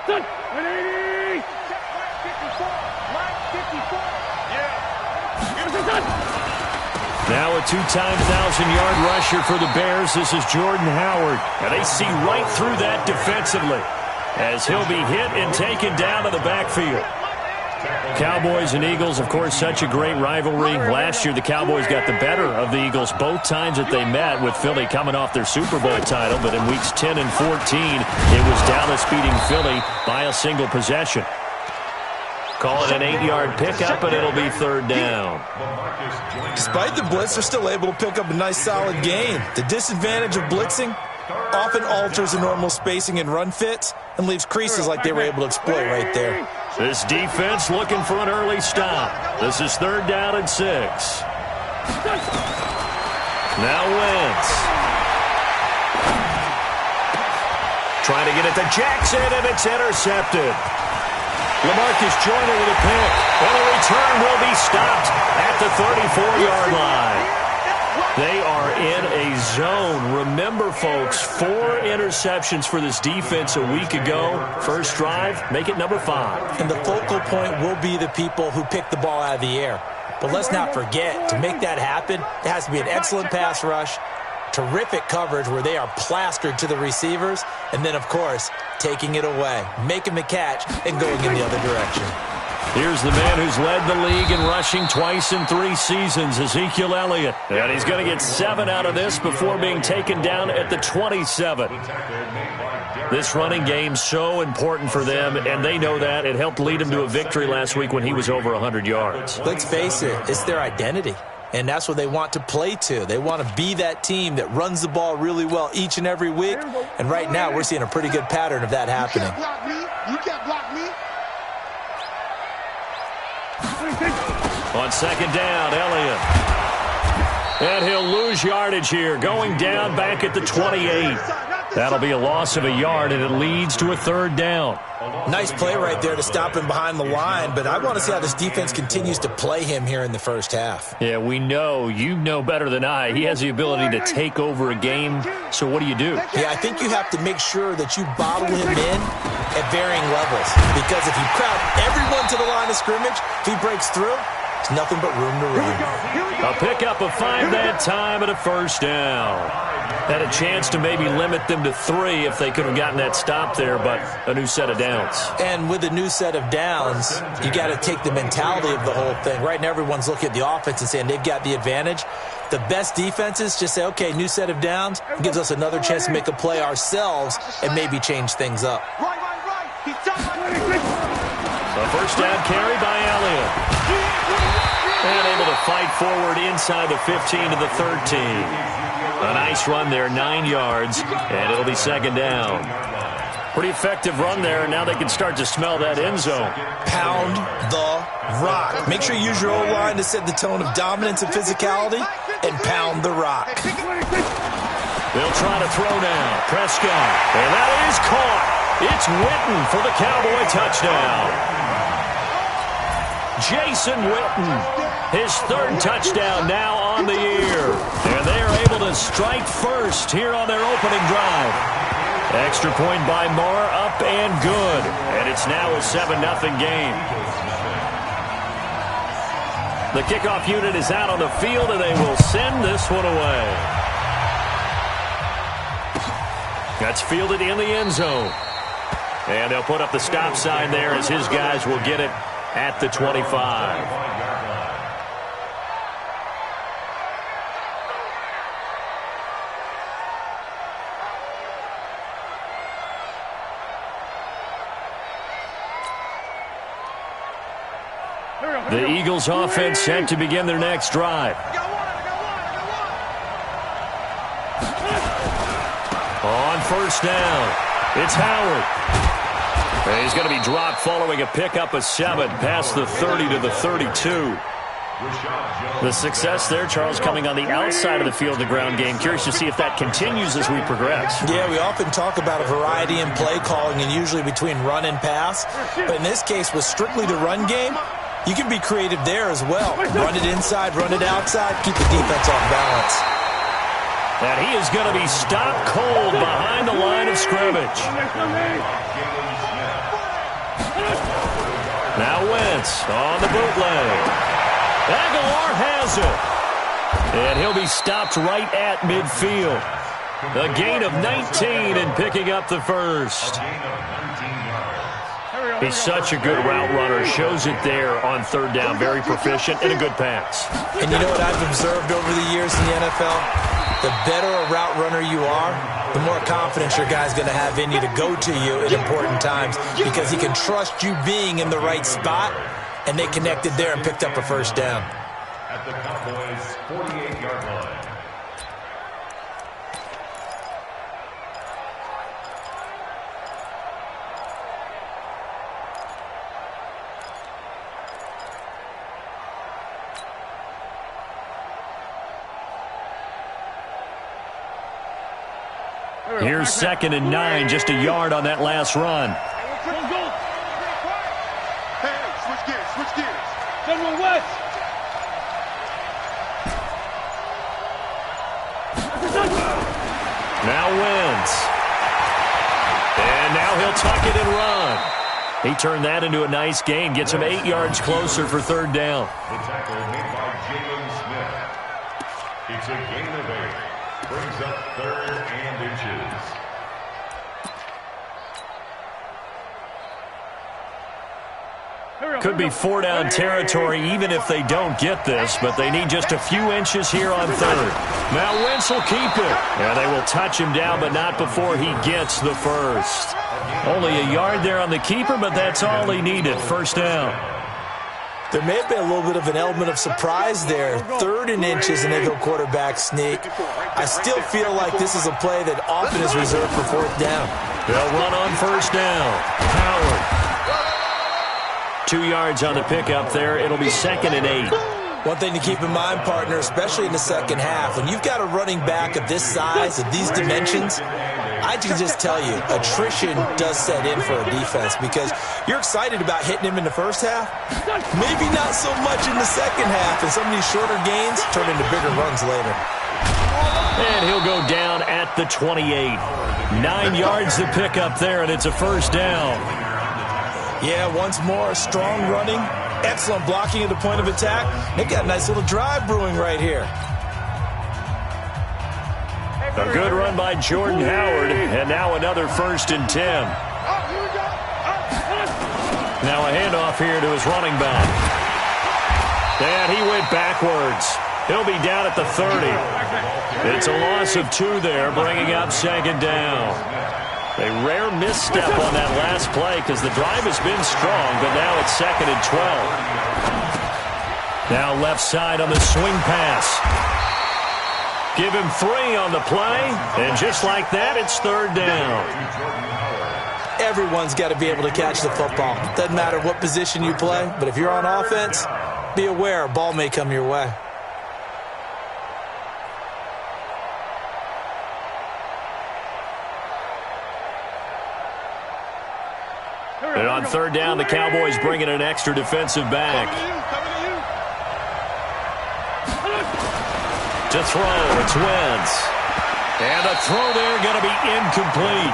Now a two-time 1,000-yard rusher for the Bears. This is Jordan Howard. And they see right through that defensively as he'll be hit and taken down to the backfield. Cowboys and Eagles, of course, such a great rivalry. Last year, the Cowboys got the better of the Eagles both times that they met, with Philly coming off their Super Bowl title. But in weeks 10 and 14, it was Dallas beating Philly by a single possession. Call it an 8-yard pickup, and it'll be third down. Despite the blitz, they're still able to pick up a nice, solid gain. The disadvantage of blitzing often alters the normal spacing and run fits and leaves creases like they were able to exploit right there. This defense looking for an early stop. This is third down and 6. Now Wentz. Trying to get it to Jackson, and it's intercepted. LaMarcus Joyner with a pick. And the return will be stopped at the 34-yard line. They are in a zone. Remember, folks, 4 interceptions for this defense a week ago. First drive, make it number 5. And the focal point will be the people who pick the ball out of the air. But let's not forget, to make that happen, it has to be an excellent pass rush, terrific coverage where they are plastered to the receivers, and then, of course, taking it away, making the catch, and going in the other direction. Here's the man who's led the league in rushing twice in 3 seasons, Ezekiel Elliott. And he's going to get 7 out of this before being taken down at the 27. This running game so important for them, and they know that. It helped lead them to a victory last week when he was over 100 yards. Let's face it, it's their identity. And that's what they want to play to. They want to be that team that runs the ball really well each and every week. And right now, we're seeing a pretty good pattern of that happening. You can't block me. On second down, Elliott. And he'll lose yardage here, going down back at the 28. That'll be a loss of a yard, and it leads to a third down. Nice play right there to stop him behind the line, but I want to see how this defense continues to play him here in the first half. Yeah, we know. You know better than I. He has the ability to take over a game, so what do? Yeah, I think you have to make sure that you bottle him in at varying levels, because if you crowd everyone to the line of scrimmage, if he breaks through, there's nothing but room to run. A pickup of 5 that time and a first down. Had a chance to maybe limit them to 3 if they could have gotten that stop there, but a new set of downs. And with a new set of downs, you got to take the mentality of the whole thing. Right now, everyone's looking at the offense and saying they've got the advantage. The best defenses just say, okay, new set of downs, gives us another chance to make a play ourselves and maybe change things up. A first down carry by Elliott. And able to fight forward inside the 15 to the 13. A nice run there, 9 yards, and it'll be second down. Pretty effective run there, and now they can start to smell that end zone. Pound the rock. Make sure you use your O-line to set the tone of dominance and physicality, and pound the rock. They'll try to throw now. Prescott, and that is caught. It's Witten for the Cowboy touchdown. Jason Witten, his 3rd touchdown now on the year. And they are able to strike first here on their opening drive. Extra point by Moore, up and good. And it's now a 7-0 game. The kickoff unit is out on the field, and they will send this one away. That's fielded in the end zone. And they'll put up the stop sign there as his guys will get it at the 25. The Eagles offense set to begin their next drive. On first down, it's Howard. And he's going to be dropped following a pickup of 7 past the 30 to the 32. The success there, Charles, coming on the outside of the field, the ground game. Curious to see if that continues as we progress. Yeah, we often talk about a variety in play calling and usually between run and pass. But in this case, with strictly the run game, you can be creative there as well. Run it inside, run it outside, keep the defense off balance. And he is going to be stopped cold behind the line of scrimmage. Now Wentz on the bootleg. Aguilar has it. And he'll be stopped right at midfield. A gain of 19 and picking up the first. He's such a good route runner. Shows it there on third down. Very proficient and a good pass. And you know what I've observed over the years in the NFL? The better a route runner you are, the more confidence your guy's going to have in you to go to you at important times because he can trust you being in the right spot, and they connected there and picked up a first down. At the Cowboys' 48-yard line. Here's 2nd and 9, just a yard on that last run. Hey, switch gears. General West. Now Wentz. And now he'll tuck it and run. He turned that into a nice gain. Gets him 8 yards closer for third down. The tackle made by Jalen Smith. It's a gain of 8. Brings up 3rd and inches. Could be 4-down territory even if they don't get this, but they need just a few inches here on third. Now Wentz will keep it. And they will touch him down, but not before he gets the first. Only a yard there on the keeper, but that's all he needed. First down. There may have been a little bit of an element of surprise there. 3rd and inches, and they go quarterback sneak. I still feel like this is a play that often is reserved for 4th down. They'll run on first down. Howard. 2 yards on the pickup there. It'll be 2nd and 8. One thing to keep in mind, partner, especially in the second half, when you've got a running back of this size, of these dimensions, I can just tell you, attrition does set in for a defense because you're excited about hitting him in the first half. Maybe not so much in the second half, and some of these shorter gains turn into bigger runs later. And he'll go down at the 28. 9 yards to pick up there, and it's a first down. Yeah, once more, strong running, excellent blocking at the point of attack. They've got a nice little drive brewing right here. A good run by Jordan Howard, and now another 1st and 10. Now a handoff here to his running back. And he went backwards. He'll be down at the 30. It's a loss of 2 there, bringing up 2nd down. A rare misstep on that last play because the drive has been strong, but now it's 2nd and 12. Now left side on the swing pass. Give him 3 on the play, and just like that, it's 3rd down. Everyone's got to be able to catch the football. Doesn't matter what position you play, but if you're on offense, be aware a ball may come your way. And on 3rd down, the Cowboys bring in an extra defensive back. To throw, it's Wentz. And a throw there going to be incomplete.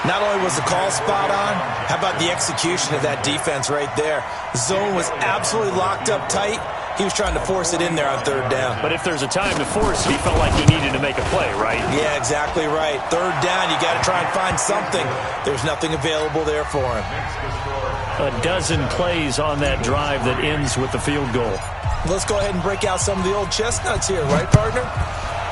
Not only was the call spot on, how about the execution of that defense right there? Zone was absolutely locked up tight. He was trying to force it in there on 3rd down. But if there's a time to force it, he felt like he needed to make a play, right? Yeah, exactly right. 3rd down, you got to try and find something. There's nothing available there for him. A dozen plays on that drive that ends with the field goal. Let's go ahead and break out some of the old chestnuts here, right, partner?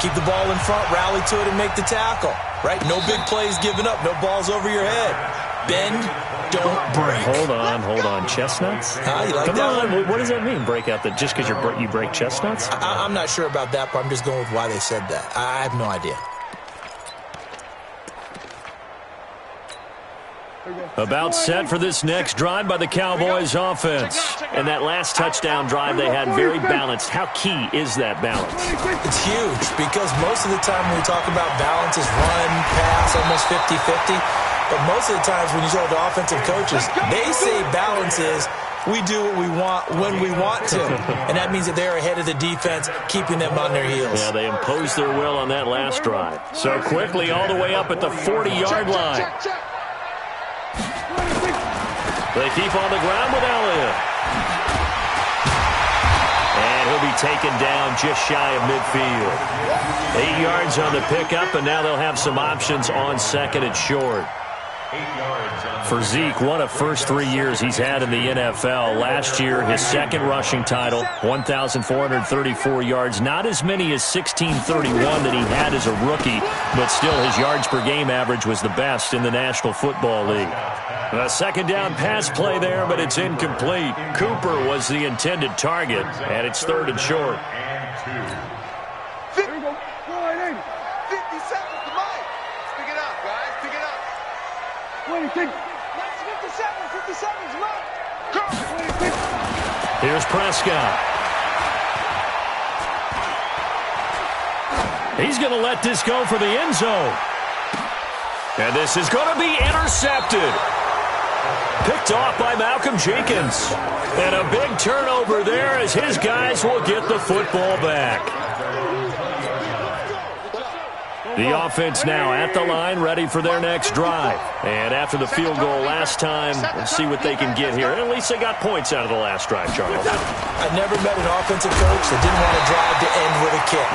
Keep the ball in front, rally to it, and make the tackle, right? No big plays given up, no balls over your head. Bend, don't break. Hold on. Chestnuts? You like Come that on, one? what does that mean, break out? Just because you break chestnuts? I'm not sure about that, but I'm just going with why they said that. I have no idea. About set for this next drive by the Cowboys offense. And that last touchdown drive they had very balanced. How key is that balance? It's huge because most of the time when we talk about balance is run, pass, almost 50-50. But most of the times when you talk to offensive coaches, they say balance is we do what we want when we want to. And that means that they're ahead of the defense, keeping them on their heels. Yeah, they imposed their will on that last drive. So quickly all the way up at the 40-yard line. They keep on the ground with Elliott. And he'll be taken down just shy of midfield. 8 yards on the pickup, and now they'll have some options on second and short. For Zeke, one of first 3 years he's had in the NFL. Last year, his second rushing title, 1,434 yards. Not as many as 1,631 that he had as a rookie, but still his yards per game average was the best in the National Football League. A second down pass play there, but it's incomplete. Cooper was the intended target, and it's third and short. 50 seconds to Mike. Pick it up, guys. Pick it up. 57 seconds, Mike. Here's Prescott. He's going to let this go for the end zone. And this is going to be intercepted. Picked off by Malcolm Jenkins. And a big turnover there as his guys will get the football back. The offense now at the line, ready for their next drive. And after the field goal last time, let's see what they can get here. At least they got points out of the last drive, Charles. I never met an offensive coach that didn't want to drive to end with a kick.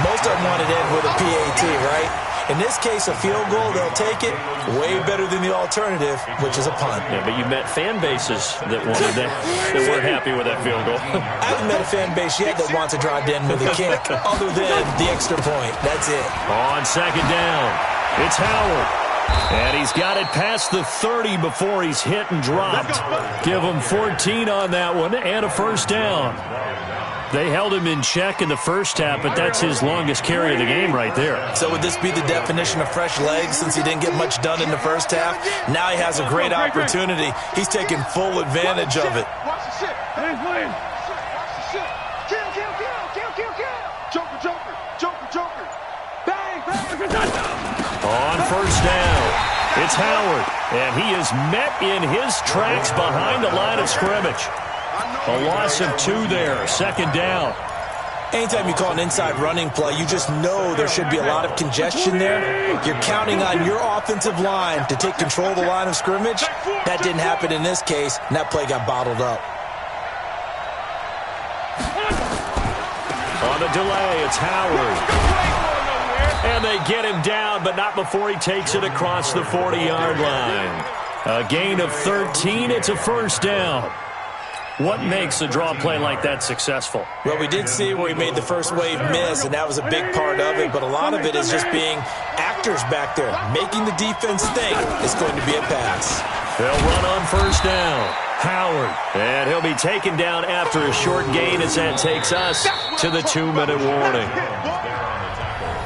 Most of them wanted to end with a PAT, right? In this case, a field goal, they'll take it. Way better than the alternative, which is a punt. Yeah, but you met fan bases that wanted that weren't happy with that field goal. I haven't met a fan base yet that wants to drive to end with a kick, other than the extra point. That's it. On second down, it's Howard. And he's got it past the 30 before he's hit and dropped. Give him 14 on that one and a first down. They held him in check in the first half, but that's his longest carry of the game right there. So would this be the definition of fresh legs since he didn't get much done in the first half? Now he has a great opportunity. He's taking full advantage of it. Watch the shit. Watch the shit. Kill. Joker. Bang. On first down, it's Howard, and he is met in his tracks behind the line of scrimmage. A loss of 2 there, second down. Anytime you call an inside running play, you just know there should be a lot of congestion there. You're counting on your offensive line to take control of the line of scrimmage. That didn't happen in this case, and that play got bottled up. On the delay, it's Howard. And they get him down, but not before he takes it across the 40-yard line. A gain of 13, it's a first down. What makes a draw play like that successful? Well, we did see where he made the first wave miss, and that was a big part of it, but a lot of it is just being actors back there, making the defense think it's going to be a pass. They'll run on first down. Howard, and he'll be taken down after a short gain as that takes us to the 2-minute warning.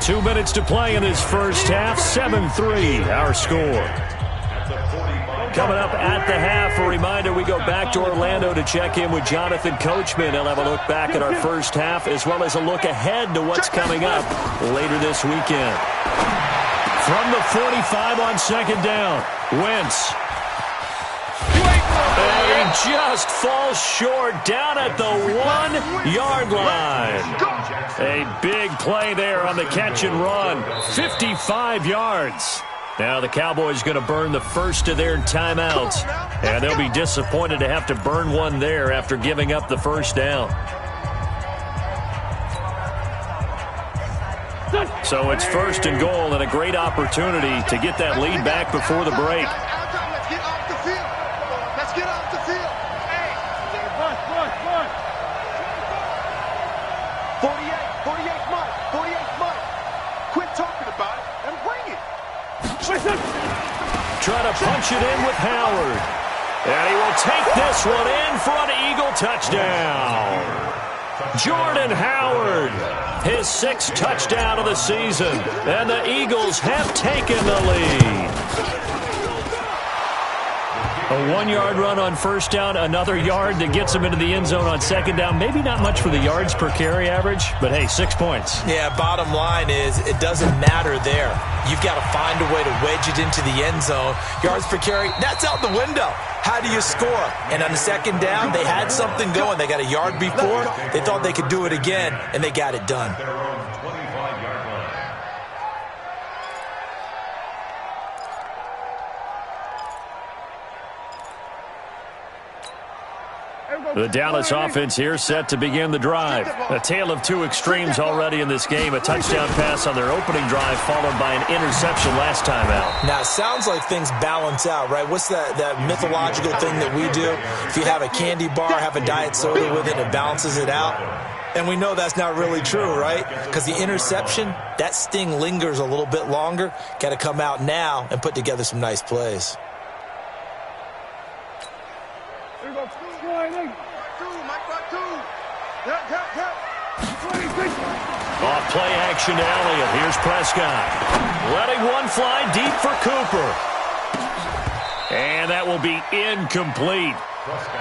2 minutes to play in this first half, 7-3 our score. Coming up at the half, a reminder, we go back to Orlando to check in with Jonathan Coachman. He'll have a look back at our first half as well as a look ahead to what's coming up later this weekend. From the 45 on second down, Wentz. And he just falls short down at the 1-yard line. A big play there on the catch and run, 55 yards. Now the Cowboys going to burn the first of their timeouts, and they'll be disappointed to have to burn one there after giving up the first down. So it's first and goal and a great opportunity to get that lead back before the break. Let's get off the field. Hey. 48 Mike. Quit talking about it and bring it. Trying to punch it in with Howard. And he will take this one in for an Eagle touchdown. Jordan Howard, his 6th touchdown of the season. And the Eagles have taken the lead. A 1-yard run on first down, another yard that gets him into the end zone on second down. Maybe not much for the yards per carry average, but hey, 6 points. Yeah, bottom line is it doesn't matter there. You've got to find a way to wedge it into the end zone. Yards per carry, that's out the window. How do you score? And on the second down, they had something going. They got a yard before. They thought they could do it again, and they got it done. The Dallas offense here set to begin the drive. A tale of two extremes already in this game. A touchdown pass on their opening drive followed by an interception last time out. Now, it sounds like things balance out, right? What's that mythological thing that we do? If you have a candy bar, have a diet soda with it, it balances it out. And we know that's not really true, right? Because the interception, that sting lingers a little bit longer. Got to come out now and put together some nice plays. Off play action to Elliott. Here's Prescott. Letting one fly deep for Cooper. And that will be incomplete.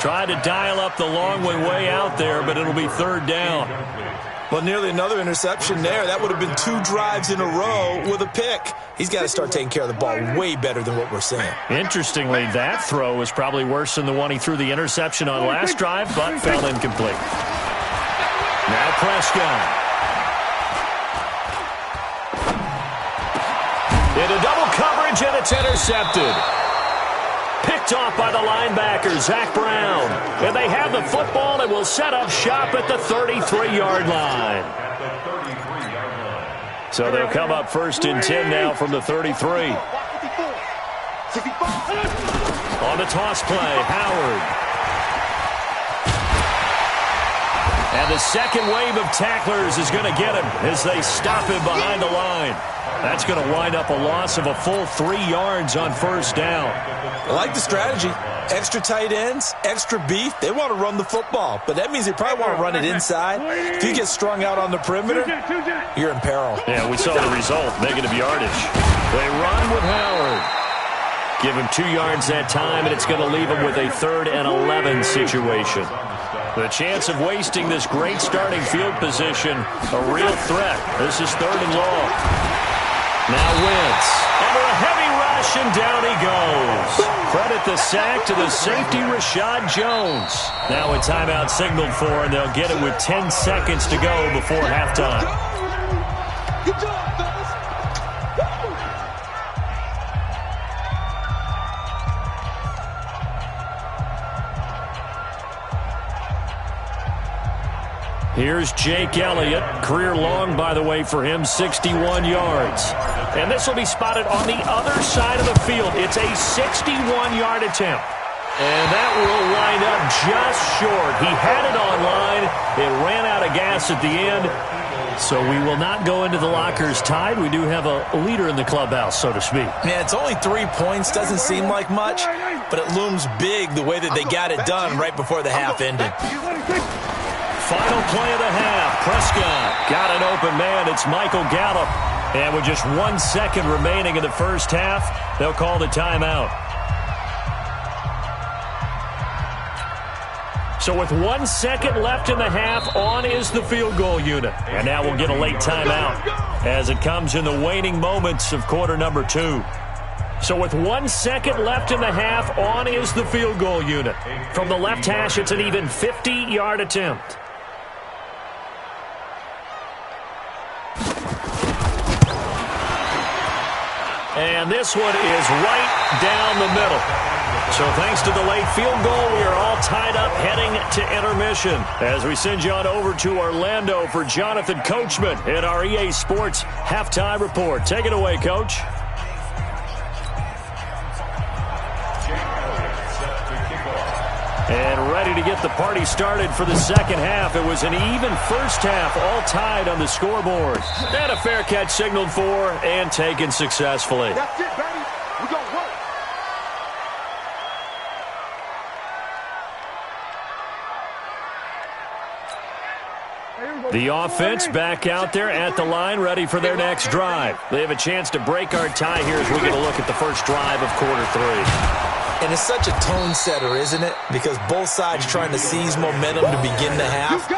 Tried to dial up the long way out there, but it'll be third down. Well, nearly another interception there. That would have been 2 drives in a row with a pick. He's got to start taking care of the ball way better than what we're seeing. Interestingly, that throw was probably worse than the one he threw the interception on last drive, but fell incomplete. Now Prescott. Into double coverage, and it's intercepted. Picked off by the linebacker, Zach Brown. And they have the football and will set up shop at the 33-yard line. So they'll come up first and 10 now from the 33. On the toss play, Howard. And the second wave of tacklers is going to get him as they stop him behind the line. That's going to wind up a loss of a full 3 yards on first down. I like the strategy. Extra tight ends, extra beef. They want to run the football, but that means they probably want to run it inside. If you get strung out on the perimeter, you're in peril. Yeah, we saw the result, negative yardage. They run with Howard. Give him 2 yards that time, and it's going to leave him with a 3rd and 11 situation. The chance of wasting this great starting field position, a real threat. This is 3rd and long. Now Wentz. Under a heavy rush, and down he goes. Credit the sack to the safety, Rashad Jones. Now a timeout signaled for, and they'll get it with 10 seconds to go before halftime. Good job, fellas. Here's Jake Elliott. Career long, by the way, for him, 61 yards. And this will be spotted on the other side of the field. It's a 61-yard attempt. And that will wind up just short. He had it on line. It ran out of gas at the end. So we will not go into the lockers tied. We do have a leader in the clubhouse, so to speak. Man, it's only 3 points. Doesn't seem like much, but it looms big the way that they got it done right before the half ended. Final play of the half. Prescott got an open man. It's Michael Gallup. And with just 1 second remaining in the first half, they'll call the timeout. So with 1 second left in the half, on is the field goal unit. And now we'll get a late timeout as it comes in the waning moments of quarter number 2. So with 1 second left in the half, on is the field goal unit. From the left hash, it's an even 50-yard attempt. And this one is right down the middle. So thanks to the late field goal, we are all tied up heading to intermission as we send you on over to Orlando for Jonathan Coachman in our EA Sports Halftime Report. Take it away, Coach. And ready to get the party started for the second half. It was an even first half, all tied on the scoreboard. And a fair catch signaled for and taken successfully. That's it, baby. We're going to work. The offense back out there at the line, ready for their next drive. They have a chance to break our tie here as we get a look at the first drive of quarter 3. And it's such a tone setter, isn't it? Because both sides trying to seize momentum to begin the half.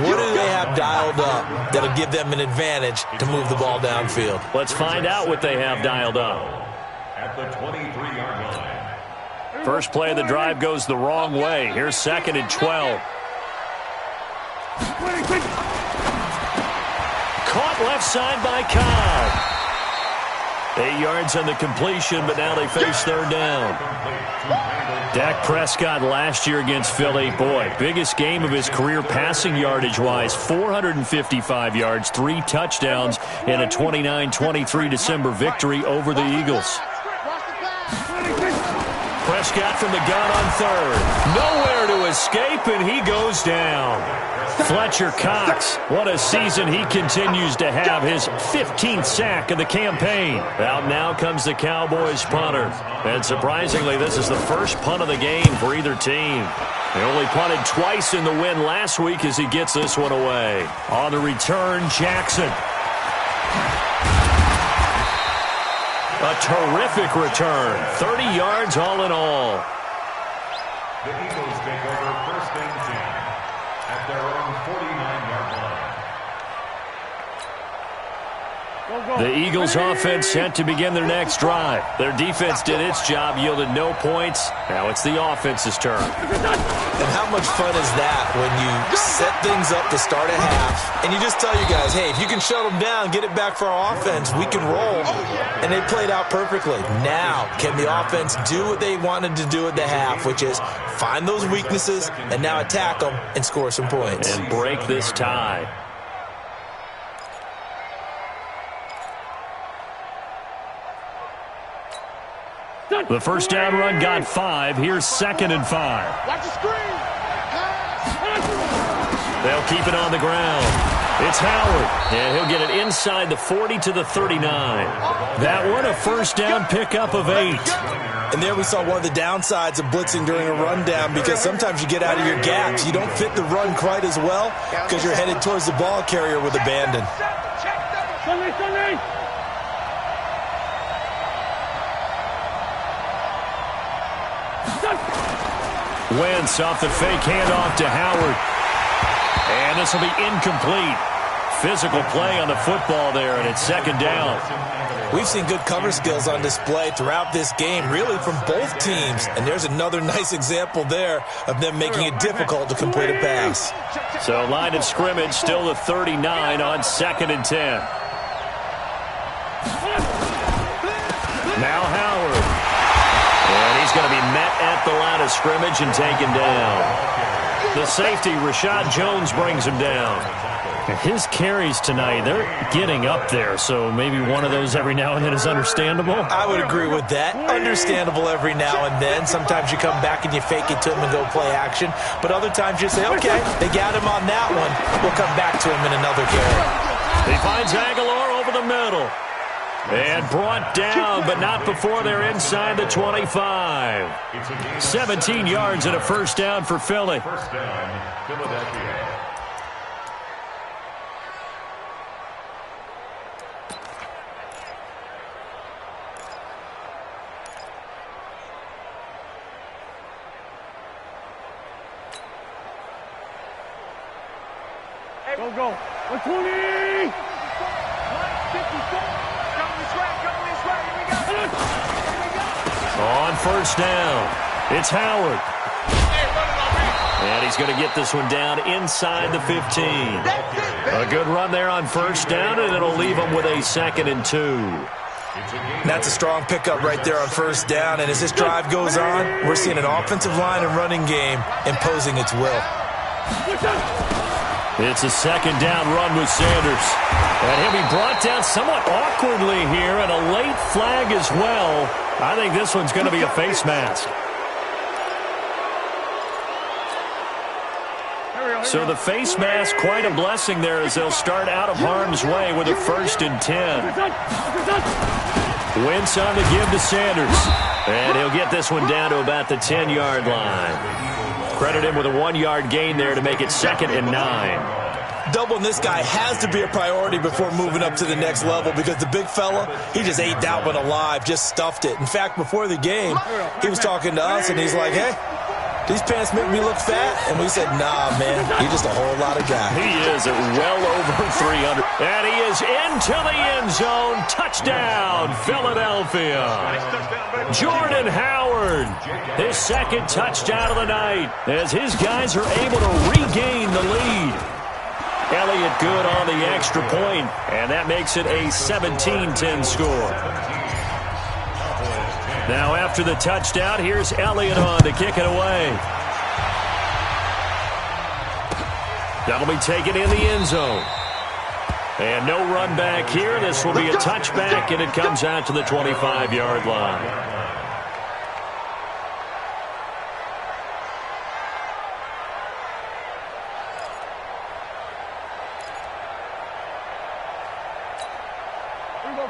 What do they have dialed up that'll give them an advantage to move the ball downfield? Let's find out what they have dialed up. At the 23-yard line. First play of the drive goes the wrong way. Here's 2nd and 12. Caught left side by Cobb. 8 yards on the completion, but now they face third down. Dak Prescott last year against Philly, boy, biggest game of his career passing yardage-wise, 455 yards, 3 touchdowns, and a 29-23 December victory over the Eagles. Prescott from the gun on third. Nowhere to escape, and he goes down. Fletcher Cox, what a season he continues to have, his 15th sack of the campaign. Out now comes the Cowboys punter. And surprisingly, this is the first punt of the game for either team. They only punted twice in the win last week as he gets this one away. On the return, Jackson. A terrific return. 30 yards all in all. The Eagles take over first and 10 at their own 49-yard line. The Eagles offense set to begin their next drive. Their defense did its job, yielded no points. Now it's the offense's turn. And how much fun is that when you set things up to start a half and you just tell you guys, hey, if you can shut them down, get it back for our offense, we can roll. And they played out perfectly. Now, can the offense do what they wanted to do at the half, which is find those weaknesses and now attack them and score some points. And break this tie. The first down run got 5. Here's 2nd and 5. Watch the screen. They'll keep it on the ground. It's Howard, and he'll get it inside the 40 to the 39. That one a first down pickup of 8. And there we saw one of the downsides of blitzing during a rundown, because sometimes you get out of your gaps. You don't fit the run quite as well because you're headed towards the ball carrier with abandon. Wentz off the fake handoff to Howard. And this will be incomplete. Physical play on the football there, and it's 2nd down. We've seen good cover skills on display throughout this game, really from both teams. And there's another nice example there of them making it difficult to complete a pass. So line of scrimmage still the 39 on 2nd and 10. Now Howard. And he's going to be met at the line of scrimmage and taken down. The safety, Rashad Jones, brings him down. His carries tonight, they're getting up there, so maybe one of those every now and then is understandable. I would agree with that. Understandable every now and then. Sometimes you come back and you fake it to him and go play action. But other times you say, okay, they got him on that one. We'll come back to him in another carry. He finds Aguilar over the middle. And brought down, but not before they're inside the 25. 17 yards and a first down for Philly. First down, Philadelphia. Go. 120. On first down, it's Howard. And he's going to get this one down inside the 15. A good run there on first down, and it'll leave him with a 2nd and 2. That's a strong pickup right there on first down. And as this drive goes on, we're seeing an offensive line and running game imposing its will. It's a 2nd down run with Sanders. And he'll be brought down somewhat awkwardly here, and a late flag as well. I think this one's going to be a face mask. So the face mask, quite a blessing there as they'll start out of harm's way with a 1st and 10. Wentz on the give to Sanders. And he'll get this one down to about the 10-yard line. Credit him with a 1-yard gain there to make it 2nd and 9. Doubling this guy has to be a priority before moving up to the next level, because the big fella, he just ate that one alive, just stuffed it. In fact, before the game, he was talking to us, and he's like, hey, these pants make me look fat? And we said, nah, man, you're just a whole lot of guy. He is at well over 300. And he is into the end zone. Touchdown, Philadelphia. Jordan Howard, his 2nd touchdown of the night, as his guys are able to regain the lead. Elliott good on the extra point, and that makes it a 17-10 score. Now after the touchdown, here's Elliott on to kick it away. That'll be taken in the end zone. And no run back here. This will be a touchback, and it comes out to the 25-yard line.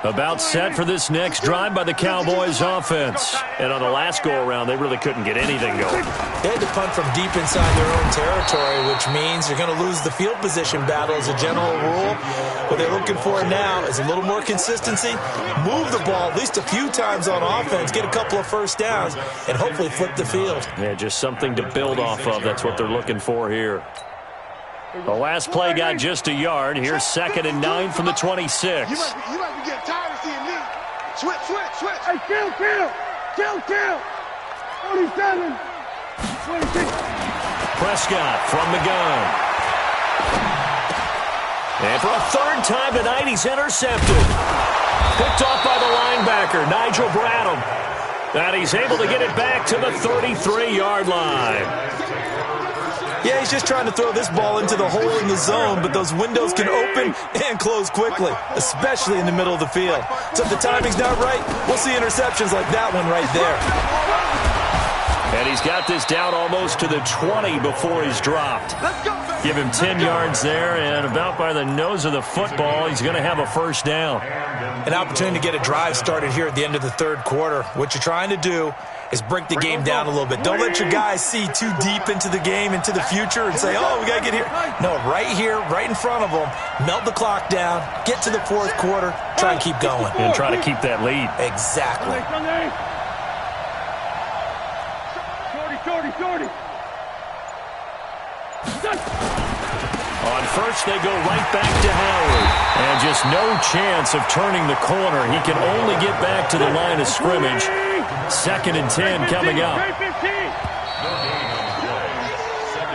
About set for this next drive by the Cowboys offense. And on the last go-around, they really couldn't get anything going. They had to punt from deep inside their own territory, which means you're going to lose the field position battle as a general rule. What they're looking for now is a little more consistency, move the ball at least a few times on offense, get a couple of first downs, and hopefully flip the field. Yeah, just something to build off of. That's what they're looking for here. The last play got just a yard. Here's 2nd and 9 from the 26. You might be getting tired of seeing me. Switch. Hey, kill. 47. 26. Prescott from the gun. And for a third time tonight, he's intercepted. Picked off by the linebacker, Nigel Bradham. And he's able to get it back to the 33-yard line. Yeah, he's just trying to throw this ball into the hole in the zone, but those windows can open and close quickly, especially in the middle of the field. So if the timing's not right, we'll see interceptions like that one right there. And he's got this down almost to the 20 before he's dropped. Give him 10 yards there, and about by the nose of the football, he's going to have a first down. An opportunity to get a drive started here at the end of the third quarter. What you're trying to do is break the game down a little bit. Don't let your guys see too deep into the game, into the future, and say, oh, we got to get here. No, right here, right in front of them, melt the clock down, get to the fourth quarter, try and keep going. And try to keep that lead. Exactly. Shorty. On first, they go right back to Howard. And just no chance of turning the corner. He can only get back to the line of scrimmage. 2nd and 10 coming up.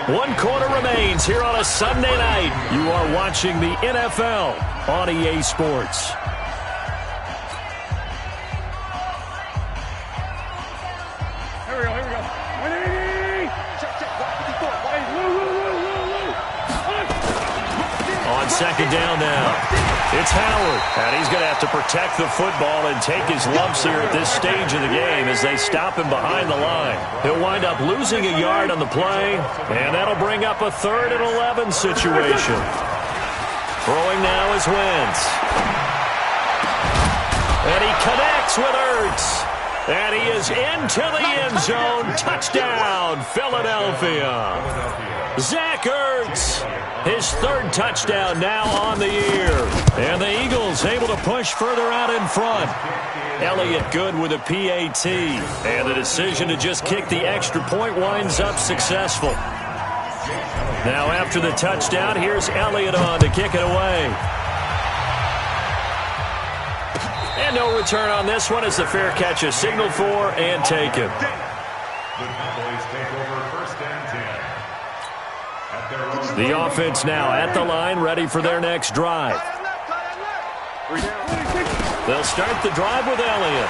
1 quarter remains here on a Sunday night. You are watching the NFL on EA Sports. Here we go. 180. On 2nd down now. It's Howard, and he's going to have to protect the football and take his lumps here at this stage of the game as they stop him behind the line. He'll wind up losing a yard on the play, and that'll bring up a 3rd and 11 situation. Throwing now is Wentz. And he connects with Ertz. And he is into the end zone. Touchdown, Philadelphia. Zach Ertz, his 3rd touchdown now on the year. And the Eagles able to push further out in front. Elliott good with a PAT. And the decision to just kick the extra point winds up successful. Now after the touchdown, here's Elliott on to kick it away. And no return on this one as the fair catch is signaled for and taken. The Cowboys take over 1st and 10. The offense now at the line, ready for their next drive. They'll start the drive with Elliott.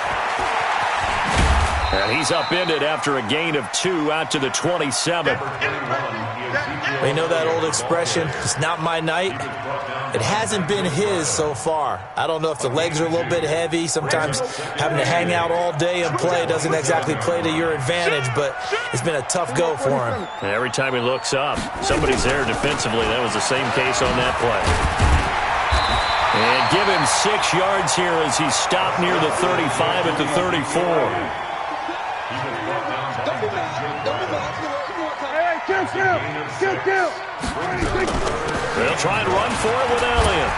And he's upended after a gain of 2 out to the 27. We know that old expression, it's not my night. It hasn't been his so far. I don't know if the legs are a little bit heavy. Sometimes having to hang out all day and play doesn't exactly play to your advantage, but it's been a tough go for him. And every time he looks up, somebody's there defensively. That was the same case on that play. And give him 6 yards here as he's stopped near the 35 at the 34. Kill. They'll try and run for it with Elliott.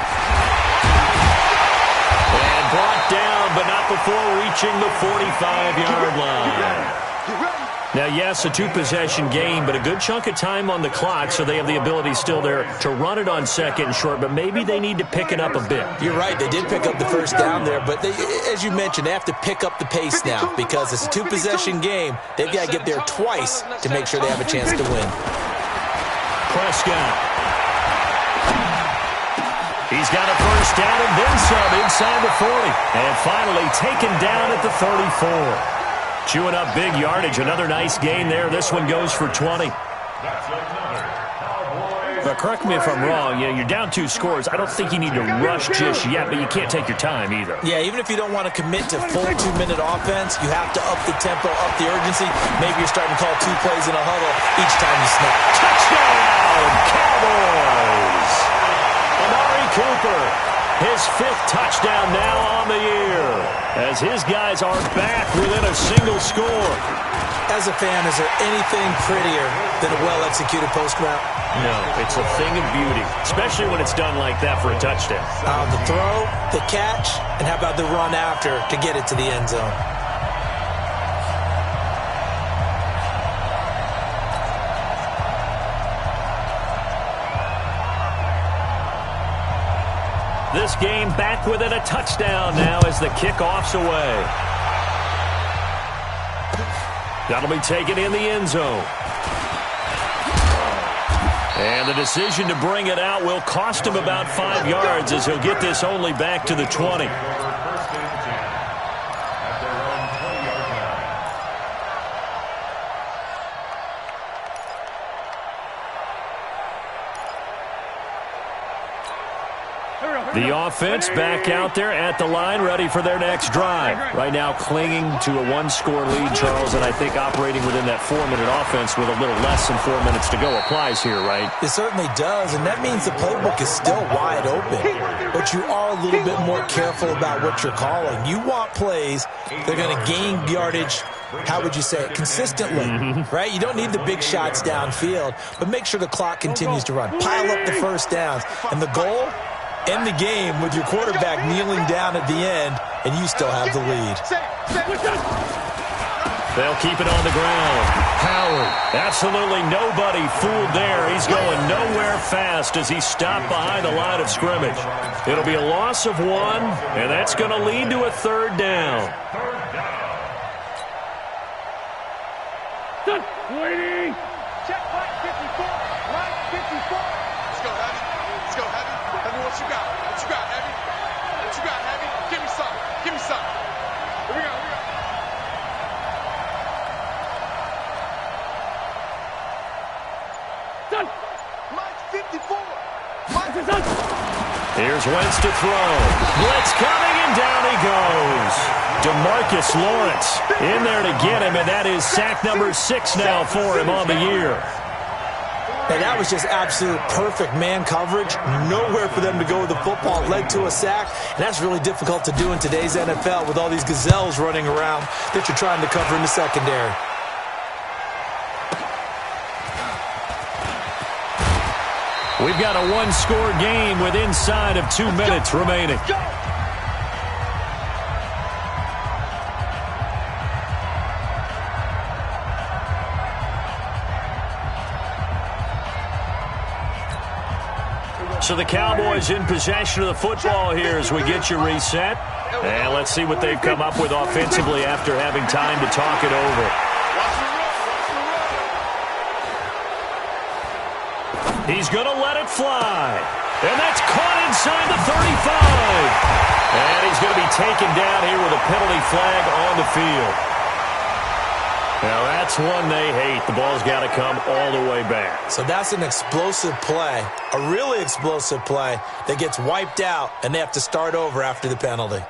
And brought down, but not before reaching the 45-yard line. Now, yes, a 2-possession game, but a good chunk of time on the clock, so they have the ability still there to run it on 2nd and short, but maybe they need to pick it up a bit. You're right. They did pick up the first down there, but they, as you mentioned, they have to pick up the pace now because it's a 2-possession game. They've got to get there twice to make sure they have a chance to win. Prescott. He's got a first down and then some inside the 40. And finally taken down at the 34. Chewing up big yardage. Another nice gain there. This one goes for 20. That's another Cowboys. But correct me if I'm wrong. You're down 2 scores. I don't think you need to rush just yet, but you can't take your time either. Yeah, even if you don't want to commit to full 2-minute offense, you have to up the tempo, up the urgency. Maybe you're starting to call 2 plays in a huddle each time you snap. Touchdown, Cowboys! Amari Cooper, his 5th touchdown now on the year, as his guys are back within a single score. As a fan, is there anything prettier than a well-executed post route? No, it's a thing of beauty, especially when it's done like that for a touchdown. The throw, the catch, and how about the run after to get it to the end zone? This game back within a touchdown now as the kickoff's away. That'll be taken in the end zone. And the decision to bring it out will cost him about 5 yards as he'll get this only back to the 20. First and 10 at their own 20-yard line. The offense back out there at the line, ready for their next drive. Right now clinging to a 1-score lead, Charles, and I think operating within that 4-minute offense with a little less than 4 minutes to go applies here, right? It certainly does, and that means the playbook is still wide open. But you are a little bit more careful about what you're calling. You want plays that are going to gain yardage, how would you say it, consistently, right? You don't need the big shots downfield, but make sure the clock continues to run. Pile up the first downs, and the goal? End the game with your quarterback kneeling down at the end, and you still have the lead. They'll keep it on the ground. Howard, absolutely nobody fooled there. He's going nowhere fast as he stopped behind the line of scrimmage. It'll be a loss of 1, and that's going to lead to a 3rd down. Waiting. Check line 54. Line 54. Let's go, Heavy. Let's go, Heavy. Heavy, what you got? What you got, Heavy? What you got, Heavy? Give me some. Give me some. Here we go. Here we go. Done. Line 54. Line This is done. Here's Wentz to throw. Blitz coming, and down he goes. DeMarcus Lawrence in there to get him, and that is sack number 6 now for him on the year. And that was just absolute perfect man coverage. Nowhere for them to go with the football. It led to a sack, and that's really difficult to do in today's NFL with all these gazelles running around that you're trying to cover in the secondary. We've got a 1-score game with inside of 2 minutes remaining. So the Cowboys in possession of the football here as we get you reset. And let's see what they've come up with offensively after having time to talk it over. He's going to let it fly. And that's caught inside the 35. And he's going to be taken down here with a penalty flag on the field. Now that's one they hate. The ball's got to come all the way back. So that's an explosive play, a really explosive play that gets wiped out, and they have to start over after the penalty.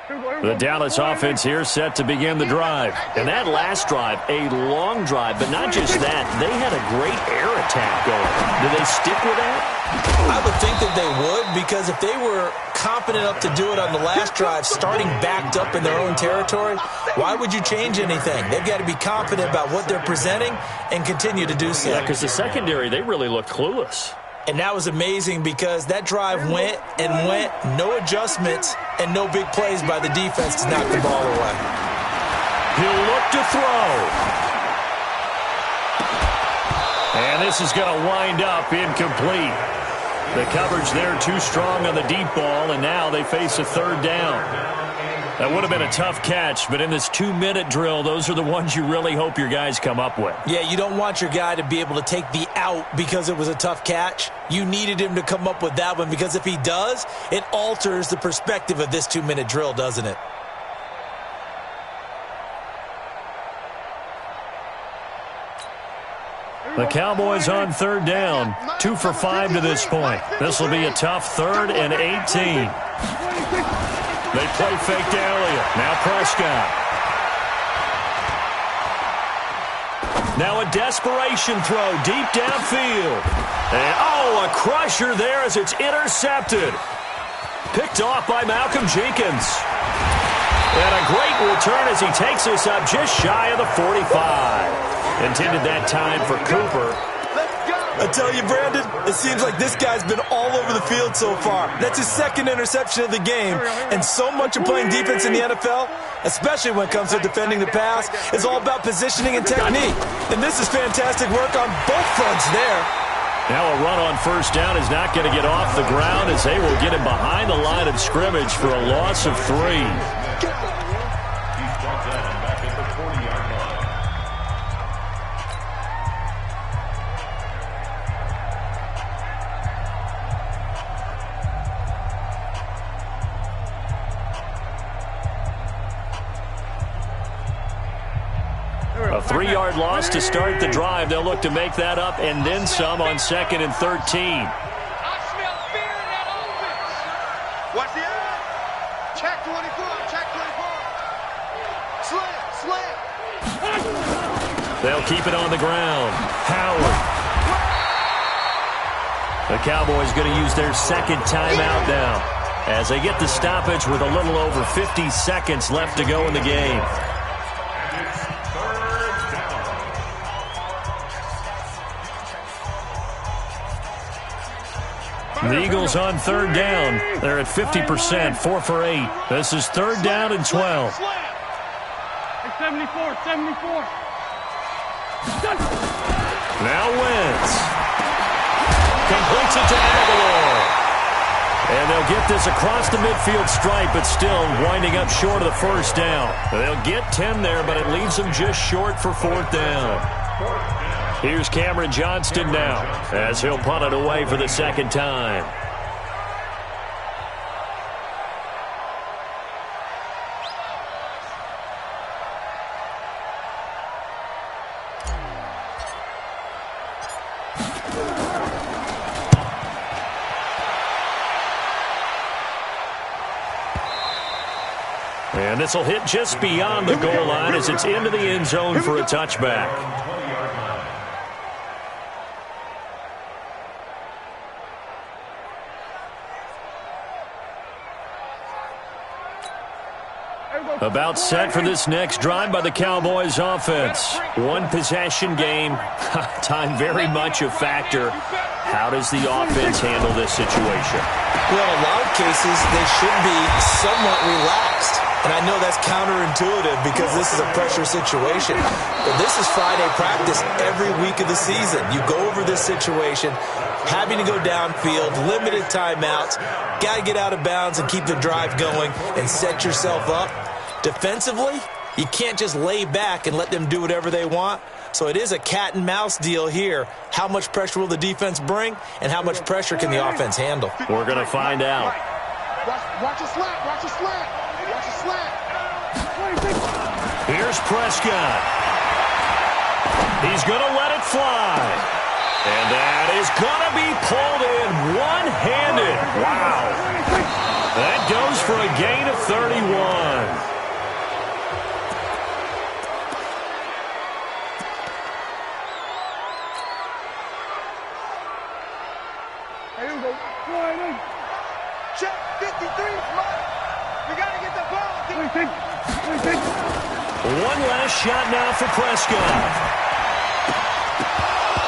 The Dallas offense here set to begin the drive. And that last drive, a long drive, but not just that. They had a great air attack going. Do they stick with that? I would think that they would, because if they were competent enough to do it on the last drive, starting backed up in their own territory, why would you change anything? They've got to be confident about what they're presenting and continue to do so. Yeah, because the secondary, they really looked clueless. And that was amazing because that drive went and went, no adjustments, and no big plays by the defense to knock the ball away. He'll look to throw. And this is going to wind up incomplete. The coverage there too strong on the deep ball, and now they face a 3rd down. That would have been a tough catch, but in this 2-minute drill, those are the ones you really hope your guys come up with. Yeah, you don't want your guy to be able to take the out because it was a tough catch. You needed him to come up with that one, because if he does, it alters the perspective of this 2-minute drill, doesn't it? The Cowboys on third down, 2 for 5 to this point. This will be a tough 3rd and 18. They play fake to Elliott. Now Prescott. Now a desperation throw deep downfield. And, a crusher there as it's intercepted. Picked off by Malcolm Jenkins. And a great return as he takes us up just shy of the 45. Intended that time for Cooper. I tell you, Brandon, it seems like this guy's been all over the field so far. That's his 2nd interception of the game. And so much of playing defense in the NFL, especially when it comes to defending the pass, is all about positioning and technique. And this is fantastic work on both fronts there. Now a run on first down is not going to get off the ground as they will get him behind the line of scrimmage for a loss of 3. He's brought down back at the 40-yard line. A 3-yard loss to start the drive. They'll look to make that up and then some on 2nd and 13. I smell fear in that offense. Watch the eye. Check 24. Check 24. Slam. They'll keep it on the ground. Howard. The Cowboys going to use their 2nd timeout now as they get the stoppage with a little over 50 seconds left to go in the game. The Eagles on 3rd down. They're at 50%, 4 for 8. This is 3rd down and 12. 74, 74. Now Wentz. Completes it to Aguilar. And they'll get this across the midfield stripe, but still winding up short of the 1st down. They'll get 10 there, but it leaves them just short for 4th down. Here's Cameron Johnston now as he'll punt it away for the 2nd time. And this will hit just beyond the goal line as it's into the end zone for a touchback. About set for this next drive by the Cowboys offense. 1 possession game. Time very much a factor. How does the offense handle this situation? Well, in a lot of cases, they should be somewhat relaxed. And I know that's counterintuitive because this is a pressure situation. But this is Friday practice every week of the season. You go over this situation, having to go downfield, limited timeouts, got to get out of bounds and keep the drive going and set yourself up. Defensively, you can't just lay back and let them do whatever they want. So it is a cat and mouse deal here. How much pressure will the defense bring, and how much pressure can the offense handle? We're going to find out. Watch a slant. Watch a slant. Watch a slant. Here's Prescott. He's going to let it fly. And that is going to be pulled in one-handed. Wow. That goes for a gain of 31. Check 53, Mike. We got to get the ball. One last shot now for Prescott.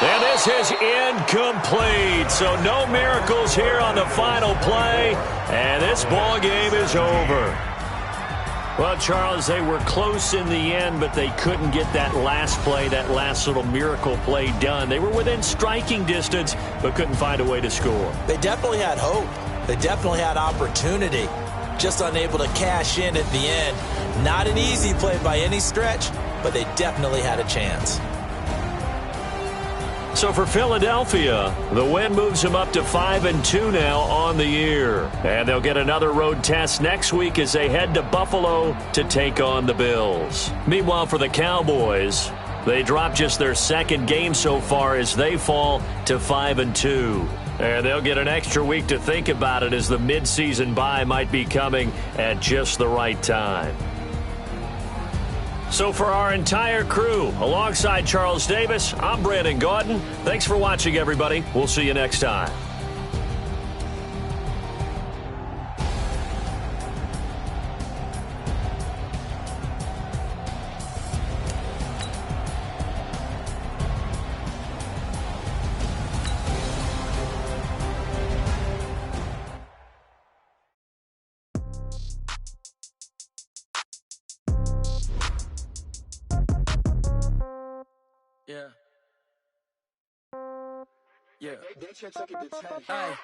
And this is incomplete. So no miracles here on the final play. And this ball game is over. Well, Charles, they were close in the end, but they couldn't get that last play, that last little miracle play done. They were within striking distance, but couldn't find a way to score. They definitely had hope. They definitely had opportunity. Just unable to cash in at the end. Not an easy play by any stretch, but they definitely had a chance. So for Philadelphia, the win moves them up to 5-2 now on the year. And they'll get another road test next week as they head to Buffalo to take on the Bills. Meanwhile, for the Cowboys, They drop just their second game so far as they fall to 5-2. And they'll get an extra week to think about it as the midseason bye might be coming at just the right time. So for our entire crew, alongside Charles Davis, I'm Brandon Gaudin. Thanks for watching, everybody. We'll see you next time. Yeah. Yeah.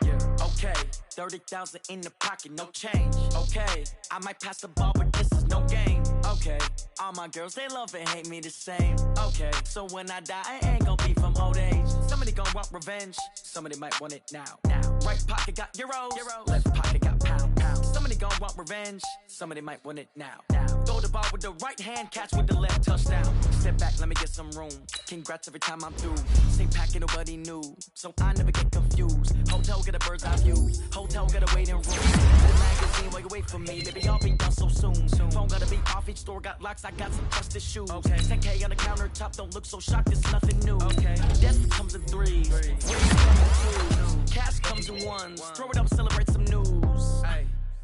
Yeah. Okay. 30,000 in the pocket, no change. Okay. I might pass the ball, but this is no game. Okay. All my girls, they love and hate me the same. Okay. So when I die, I ain't gonna be from old age. Somebody gonna want revenge. Somebody might want it now. Right pocket got euros. Left pocket got pound. Somebody gonna want revenge. Somebody might want it now. Throw the ball with the right hand, catch with the left, touchdown. Step back, let me get some room. Congrats every time I'm through. Same packet, nobody knew, so I never get confused. Hotel get a bird's eye view. Hotel got a waiting room. The magazine while you wait for me. Baby, I'll be done so soon. Phone gotta be off, each store got locks. I got some trusted shoes. 10K on the countertop, don't look so shocked. It's nothing new. Death comes in threes. Wins come in twos. Cash comes in ones. Throw it up, celebrate some news.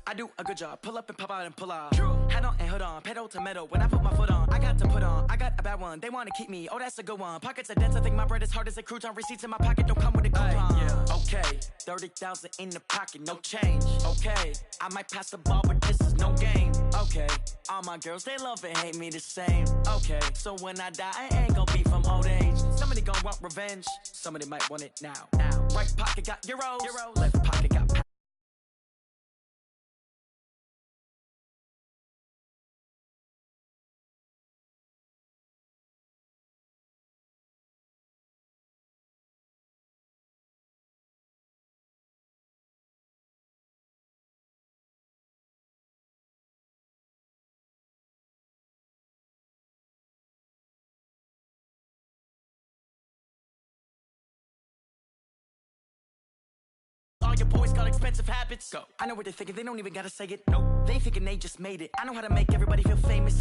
I do a good job. Pull up and pop out and pull out. Head on and hood on. Pedal to metal. When I put my foot on, I got to put on. I got a bad one. They want to keep me. Oh, that's a good one. Pockets are dense. I think my bread is hard as a crouton. Receipts in my pocket don't come with a coupon. Okay. 30,000 in the pocket. No change. Okay. I might pass the ball, but this is no game. Okay. All my girls, they love and hate me the same. Okay. So when I die, I ain't gonna be from old age. Somebody gonna want revenge. Somebody might want it now. Right pocket got euros. Left pocket got pounds. All your boys got expensive habits. Go. I know what they're thinking. They don't even gotta say it. Nope. They thinking they just made it. I know how to make everybody feel famous.